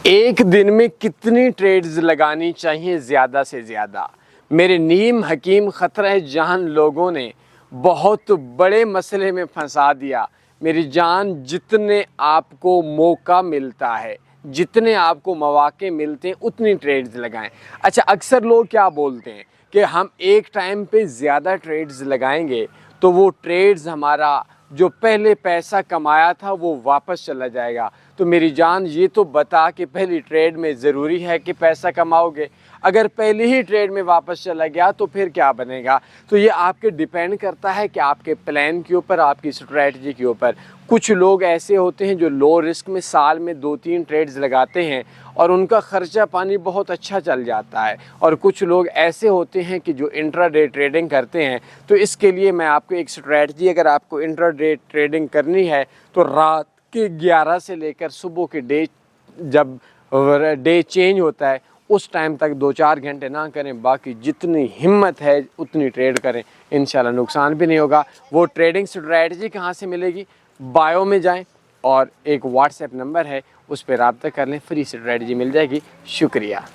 एक दिन में कितनी ट्रेड्स लगानी चाहिए ज़्यादा से ज़्यादा? मेरे नीम हकीम ख़तरा जहान लोगों ने बहुत बड़े मसले में फंसा दिया। मेरी जान, जितने आपको मौका मिलता है, जितने आपको मौके मिलते हैं, उतनी ट्रेड्स लगाएं। अच्छा, अक्सर लोग क्या बोलते हैं कि हम एक टाइम पे ज़्यादा ट्रेड्स लगाएंगे तो वो ट्रेड्स हमारा जो पहले पैसा कमाया था वो वापस चला जाएगा। तो मेरी जान, ये तो बता कि पहली ट्रेड में ज़रूरी है कि पैसा कमाओगे? अगर पहली ही ट्रेड में वापस चला गया तो फिर क्या बनेगा? तो ये आपके डिपेंड करता है कि आपके प्लान के ऊपर, आपकी स्ट्रेटजी के ऊपर। कुछ लोग ऐसे होते हैं जो लो रिस्क में साल में 2-3 ट्रेड्स लगाते हैं और उनका ख़र्चा पानी बहुत अच्छा चल जाता है, और कुछ लोग ऐसे होते हैं कि जो इंट्राडे ट्रेडिंग करते हैं। तो इसके लिए मैं आपको एक स्ट्रेटजी, अगर आपको इंट्राडे ट्रेडिंग करनी है तो रात के 11 से लेकर सुबह के जब डे चेंज होता है उस टाइम तक 2-4 घंटे ना करें, बाकी जितनी हिम्मत है उतनी ट्रेड करें, इंशाल्लाह नुकसान भी नहीं होगा। वो ट्रेडिंग स्ट्रेटजी कहाँ से मिलेगी? बायो में जाएं और एक व्हाट्सएप नंबर है, उस पर रब्ता कर लें, फ्री स्ट्रेटजी मिल जाएगी। शुक्रिया।